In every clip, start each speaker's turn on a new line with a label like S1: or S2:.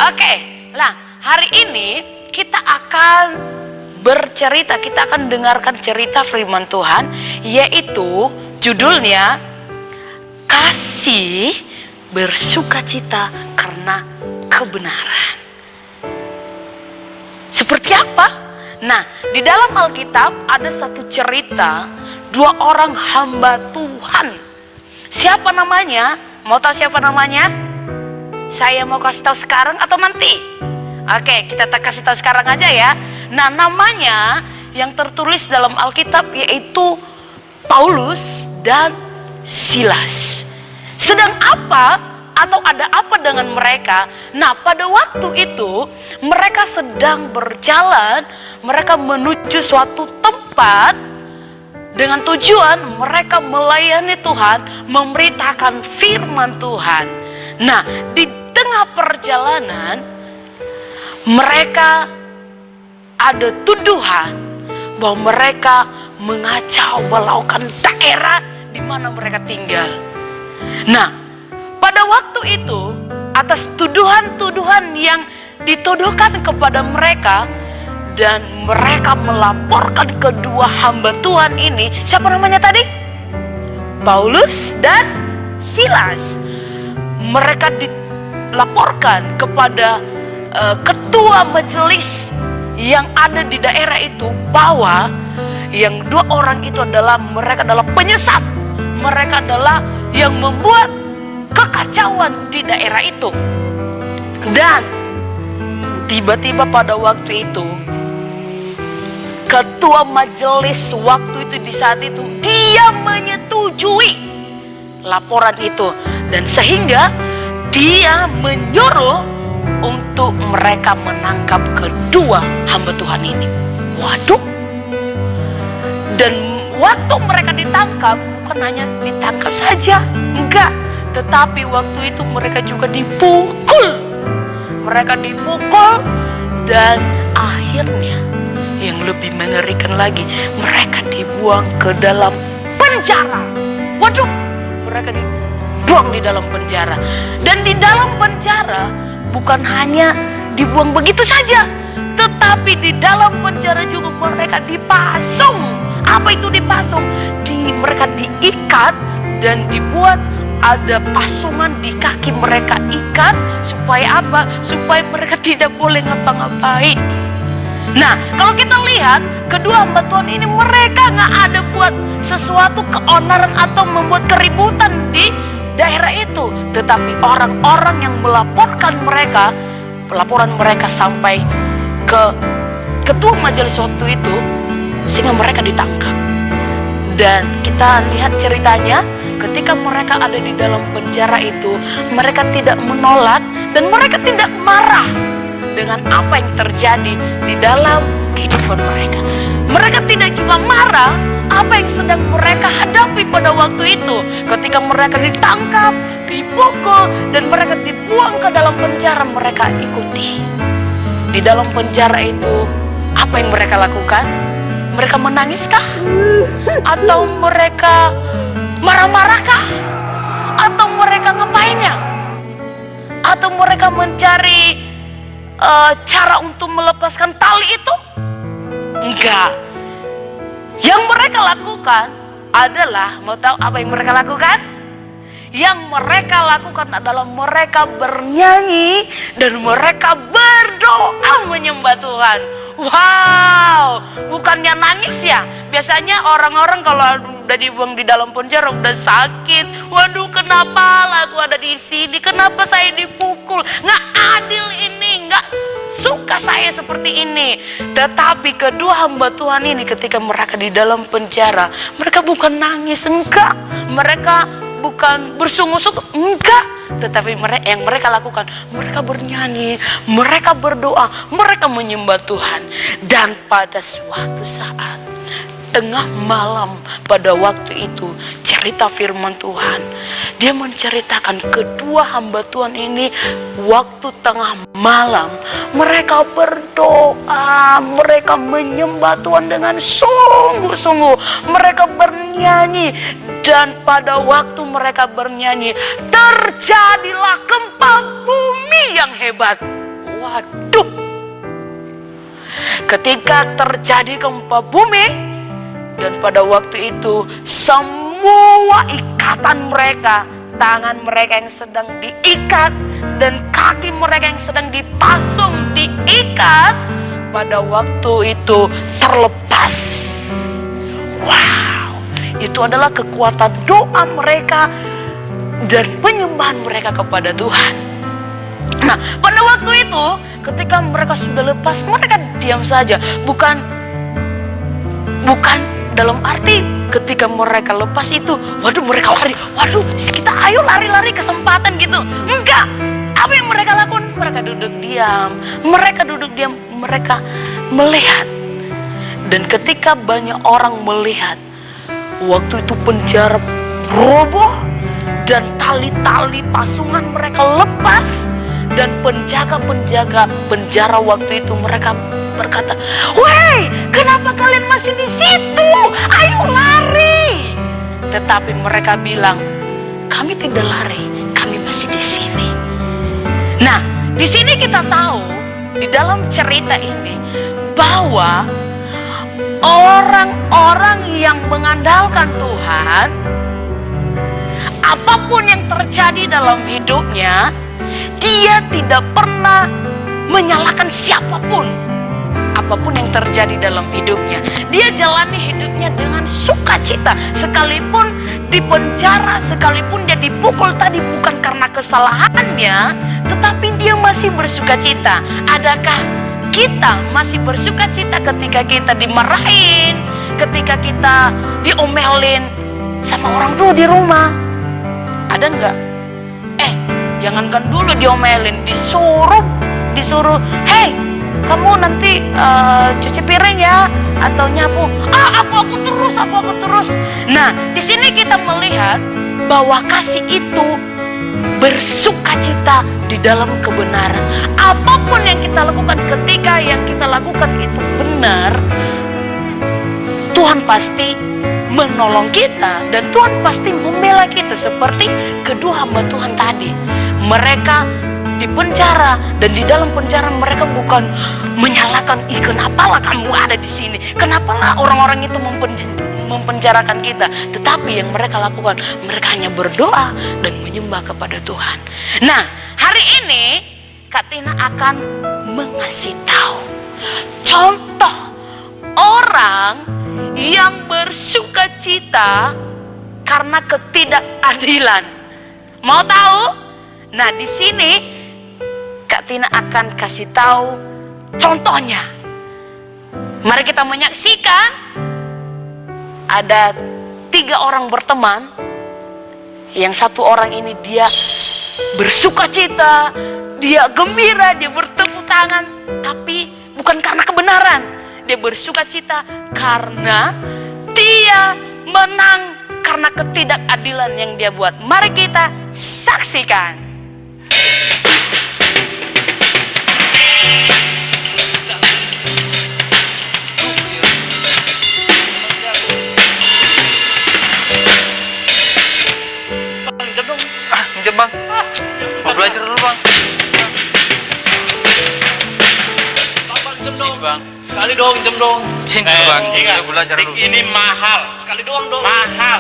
S1: Oke, nah hari ini kita akan bercerita, kita akan dengarkan cerita firman Tuhan, yaitu judulnya Kasih Bersukacita Karena Kebenaran. Seperti apa? Nah, di dalam Alkitab ada satu cerita dua orang hamba Tuhan. Siapa namanya? Mau tahu siapa namanya? Saya mau kasih tahu sekarang atau nanti? Oke, kita kasih tahu sekarang aja ya. Nah, namanya yang tertulis dalam Alkitab yaitu Paulus dan Silas. Sedang apa atau ada apa dengan mereka? Nah, pada waktu itu mereka sedang berjalan, mereka menuju suatu tempat dengan tujuan mereka melayani Tuhan, memberitakan firman Tuhan. Nah, di tengah perjalanan mereka ada tuduhan bahwa mereka mengacau balaukan daerah di mana mereka tinggal. Nah, pada waktu itu atas tuduhan-tuduhan yang dituduhkan kepada mereka dan mereka melaporkan kedua hamba Tuhan ini, siapa namanya tadi? Paulus dan Silas. Mereka dilaporkan kepada ketua majelis yang ada di daerah itu bahwa yang dua orang itu mereka adalah penyesat, mereka adalah yang membuat kekacauan di daerah itu. Dan tiba-tiba pada waktu itu ketua majelis waktu itu di saat itu dia menyetujui laporan itu, dan sehingga dia menyuruh untuk mereka menangkap kedua hamba Tuhan ini. Waduh. Dan waktu mereka ditangkap, bukan hanya ditangkap saja, enggak, tetapi waktu itu mereka juga dipukul. Mereka dipukul, dan akhirnya yang lebih mengerikan lagi, mereka dibuang ke dalam penjara. Waduh, mereka dibuang di dalam penjara. Dan di dalam penjara bukan hanya dibuang begitu saja, tetapi di dalam penjara juga mereka dipasung. Apa itu dipasung? Mereka diikat dan dibuat ada pasungan di kaki mereka, ikat supaya apa? Supaya mereka tidak boleh ngapa-ngapain. Nah, kalau kita lihat kedua hamba Tuhan ini, mereka nggak ada buat sesuatu keonaran atau membuat keributan di daerah itu, tetapi orang-orang yang melaporkan mereka, pelaporan mereka sampai ke ketua majelis waktu itu, sehingga mereka ditangkap. Dan kita lihat ceritanya, ketika mereka ada di dalam penjara itu, mereka tidak menolak dan mereka tidak marah dengan apa yang terjadi di dalam kehidupan mereka. Mereka tidak juga marah apa yang sedang mereka hadapi pada waktu itu. Ketika mereka ditangkap, dipukul, dan mereka dibuang ke dalam penjara, mereka ikuti. Di dalam penjara itu, apa yang mereka lakukan? Mereka menangiskah? Atau mereka marah-marahkah? Atau mereka ngapainnya? Atau mereka mencari cara untuk melepaskan tali itu? Enggak. Yang mereka lakukan adalah, mau tahu apa yang mereka lakukan? Yang mereka lakukan adalah mereka bernyanyi dan mereka berdoa menyembah Tuhan. Wow, bukannya nangis ya. Biasanya orang-orang kalau udah dibuang di dalam penjara udah sakit. Waduh, kenapa lah aku ada di sini? Kenapa saya dipukul? Nggak adil ini, nggak suka saya seperti ini. Tetapi kedua hamba Tuhan ini ketika mereka di dalam penjara, mereka bukan nangis, enggak. Mereka bukan bersungut-sungut, enggak. Tetapi yang mereka lakukan, mereka bernyanyi, mereka berdoa, mereka menyembah Tuhan. Dan pada suatu saat tengah malam pada waktu itu, cerita firman Tuhan, dia menceritakan kedua hamba Tuhan ini waktu tengah malam mereka berdoa, mereka menyembah Tuhan dengan sungguh-sungguh, mereka bernyanyi. Dan pada waktu mereka bernyanyi, terjadilah gempa bumi yang hebat. Waduh, ketika terjadi gempa bumi, dan pada waktu itu semua ikatan mereka, tangan mereka yang sedang diikat dan kaki mereka yang sedang dipasung diikat, pada waktu itu terlepas. Wow, itu adalah kekuatan doa mereka dan penyembahan mereka kepada Tuhan. Nah, pada waktu itu ketika mereka sudah lepas, mereka diam saja. Bukan dalam arti ketika mereka lepas itu, waduh mereka lari, waduh kita ayo lari-lari kesempatan gitu. Enggak. Apa yang mereka lakukan? Mereka duduk diam. Mereka melihat. Dan ketika banyak orang melihat, waktu itu penjara roboh dan tali-tali pasungan mereka lepas. Dan penjaga-penjaga penjara waktu itu mereka berkata, "Woi, kenapa kalian masih di situ? Ayo lari!" Tetapi mereka bilang, "Kami tidak lari, kami masih di sini." Nah, di sini kita tahu di dalam cerita ini bahwa orang-orang yang mengandalkan Tuhan, apapun yang terjadi dalam hidupnya, dia tidak pernah menyalahkan siapapun. Apapun yang terjadi dalam hidupnya, dia jalani hidupnya dengan sukacita. Sekalipun di penjara, sekalipun dia dipukul tadi bukan karena kesalahannya, tetapi dia masih bersukacita. Adakah kita masih bersukacita ketika kita dimarahin, ketika kita diomelin sama orang tua di rumah? Ada enggak? Jangankan dulu diomelin, disuruh, "Hei, kamu nanti cuci piring ya, atau nyapu." Aku terus. Nah, di sini kita melihat bahwa kasih itu bersukacita di dalam kebenaran. Apapun yang kita lakukan, ketika yang kita lakukan itu benar, Tuhan pasti menolong kita dan Tuhan pasti membela kita. Seperti kedua hamba Tuhan tadi, mereka di penjara, dan di dalam penjara mereka bukan menyalahkan, "Kenapalah kamu ada di sini? Kenapalah orang-orang itu mempenjarakan kita?" Tetapi yang mereka lakukan, mereka hanya berdoa dan menyembah kepada Tuhan. Nah, hari ini Kak Tina akan mengasih tahu contoh orang yang bersukacita karena ketidakadilan. Mau tahu? Nah, di sini Kak Tina akan kasih tahu contohnya. Mari kita menyaksikan. Ada 3 orang berteman. Yang satu orang ini dia bersukacita, dia gembira, dia bertepuk tangan, tapi bukan karena kebenaran. Dia bersukacita karena dia menang karena ketidakadilan yang dia buat. Mari kita saksikan.
S2: Minjem bang, mau belajar dulu bang.
S3: Sini bang, sekali dong, jam dong.
S2: Sini bang,
S3: Ingat,
S2: belajar dulu.
S3: ini mahal, sekali doang dong. Mahal.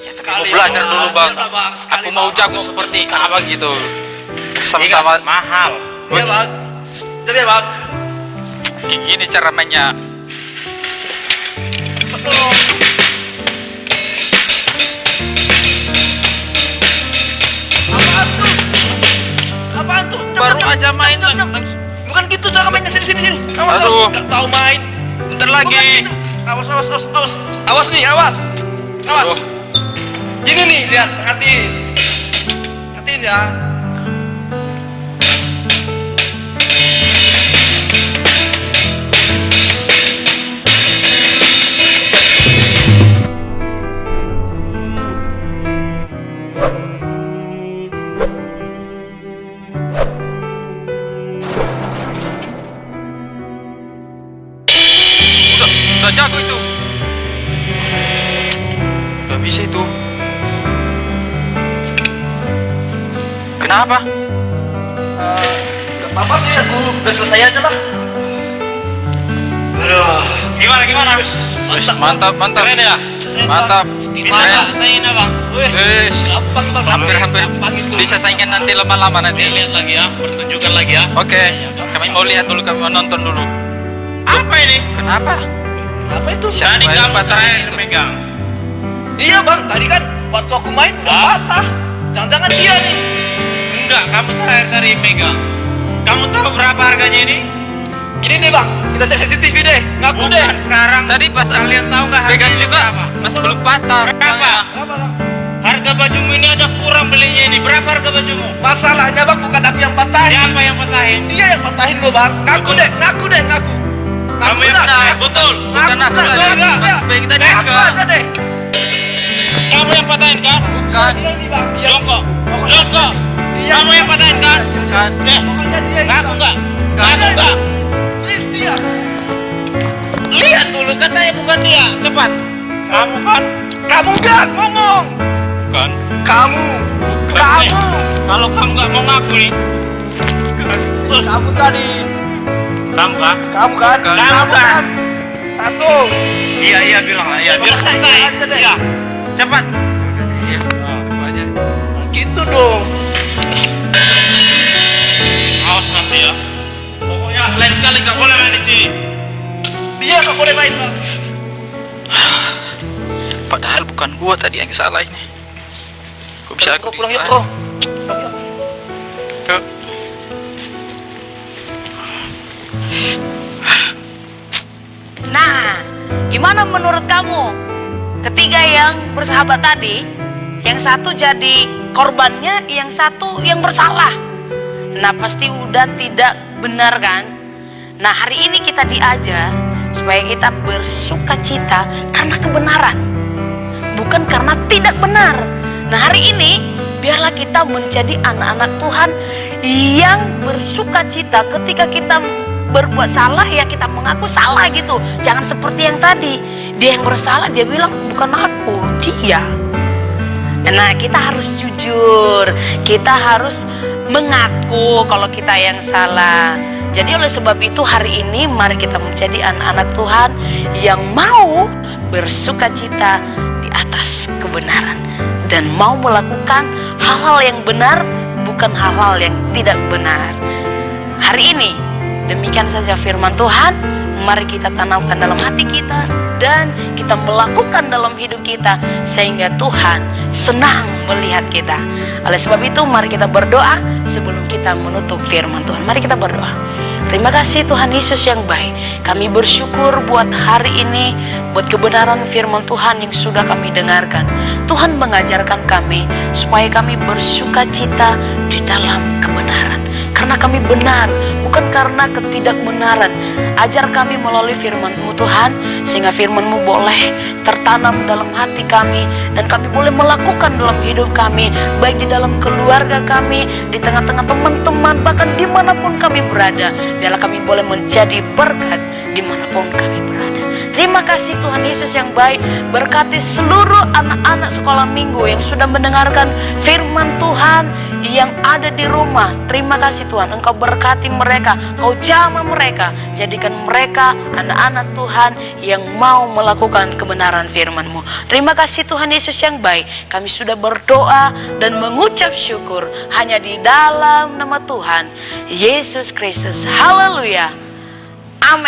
S2: Ya, tapi mau belajar dulu bang. Aku mau jago seperti abang gitu. Sama-sama
S3: mahal. Iya bang, iya bang.
S2: Ini cara mainnya.
S3: Apaan tuh?
S2: Baru aja main.
S3: Bukan gitu cara mainnya, sini.
S2: Aduh.
S3: Nggak tahu main.
S2: Bentar lagi.
S3: Gitu. Awas. Awas nih, awas.
S2: Aduh.
S3: Gini nih, lihat, perhatiin ya.
S2: Udah jago itu. Gak bisa itu. Kenapa?
S3: Gak apa-apa sih, aku udah selesai aja lah. Aduh, gimana?
S2: Mantap.
S3: Keren ya?
S2: Mantap.
S3: Bisa saingin abang.
S2: Wih, hampir bisa saingan nanti lama-lama nanti.
S3: Lihat lagi ya, pertunjukan lagi ya.
S2: Oke, kami mau lihat dulu, kami mau nonton dulu.
S3: Apa ini?
S2: Kenapa?
S3: Apa itu?
S2: Tadi kamu terakhir megang.
S3: Iya bang, tadi kan waktu aku main udah patah. Jangan-jangan dia nih.
S4: Enggak, kamu terakhir kali megang. Kamu tahu berapa harganya ini?
S3: Gini nih bang, kita cek CCTV deh. Ngaku deh.
S4: Bukan sekarang.
S2: Tadi pas
S4: kalian tahu nggak
S2: pegang
S4: harganya
S2: juga
S4: berapa?
S2: masih belum patah.
S4: Berapa?
S3: Berapa bang?
S4: Harga bajumu ini ada kurang belinya ini. Berapa harga bajumu?
S3: Masalahnya bang bukan aku yang patahin.
S4: Siapa yang patahin?
S3: Dia yang patahin lo bang. Ngaku deh.
S4: Kamu yang
S3: dah.
S4: patahin? Betul.
S2: Bukan aku
S3: dah.
S2: tadi.
S3: Enggak.
S2: Baik tadi
S3: Ngaku
S2: enggak.
S3: aja deh.
S4: Kamu yang patahin kan?
S2: Bukan.
S3: Dia ini bang. Dia.
S4: Jongkok.
S3: Pokoknya-
S4: Jongkok.
S3: Iya.
S4: Kamu yang patahin kan?
S2: Bukan.
S3: Pokoknya dia ini,
S4: Ngaku
S3: Bang.
S4: enggak? Ngaku enggak?
S3: Please dia.
S4: Lihat dulu, katanya bukan dia. Cepat. Kamu kan?
S3: Kamu enggak ngomong.
S4: Bukan.
S3: Kamu.
S4: Eh, kalau kamu nggak mau ngaku nih,
S3: Kamu tadi.
S4: kamu kan?
S3: Kamu kan?
S4: Kamu
S3: Kamu
S4: kan?
S3: kan? Satu.
S4: Iya bilang lah, iya biar
S3: Selesai
S4: selesai.
S3: aja deh.
S4: Iya, cepat.
S2: Aku aja.
S3: Gitu dong.
S4: Awas nanti ya. Pokoknya lain kali nggak boleh main di sini.
S3: Dia nggak boleh main bang.
S2: Padahal bukan gua tadi yang salah ini. Kok bisa aku
S3: Pulang yuk
S2: disalahin?
S3: bro.
S2: Yuk.
S1: Nah, gimana menurut kamu? Ketiga yang bersahabat tadi, yang satu jadi korbannya, yang satu yang bersalah. Nah, pasti udah tidak benar kan? Nah, hari ini kita diajar supaya kita bersuka cita karena kebenaran, bukan karena tidak benar. Nah, hari ini biarlah kita menjadi anak-anak Tuhan yang bersuka cita ketika kita berbuat salah, ya kita mengaku salah gitu. Jangan seperti yang tadi, dia yang bersalah, dia bilang bukan aku, dia. Nah, kita harus jujur, kita harus mengaku kalau kita yang salah. Jadi oleh sebab itu hari ini mari kita menjadi anak-anak Tuhan yang mau bersuka cita di atas kebenaran dan mau melakukan hal-hal yang benar, bukan hal-hal yang tidak benar. Hari ini demikian saja firman Tuhan. Mari kita tanamkan dalam hati kita dan kita melakukan dalam hidup kita sehingga Tuhan senang melihat kita. Oleh sebab itu mari kita berdoa sebelum kita menutup firman Tuhan. Mari kita berdoa. Terima kasih Tuhan Yesus yang baik. Kami bersyukur buat hari ini, buat kebenaran firman Tuhan yang sudah kami dengarkan. Tuhan mengajarkan kami supaya kami bersuka cita di dalam kebenaran. Karena kami benar, bukan karena ketidakbenaran. Ajar kami melalui firman-Mu Tuhan, sehingga firman-Mu boleh tertanam dalam hati kami, dan kami boleh melakukan dalam hidup kami, baik di dalam keluarga kami, di tengah-tengah teman-teman, bahkan dimanapun kami berada. Biarlah kami boleh menjadi berkat dimanapun kami berada. Terima kasih Tuhan Yesus yang baik. Berkati seluruh anak-anak sekolah minggu yang sudah mendengarkan firman Tuhan yang ada di rumah. Terima kasih Tuhan, Engkau berkati mereka, Engkau jamah mereka, jadikan mereka anak-anak Tuhan yang mau melakukan kebenaran firman-Mu. Terima kasih Tuhan Yesus yang baik. Kami sudah berdoa dan mengucap syukur hanya di dalam nama Tuhan Yesus Kristus. Haleluya. Amin.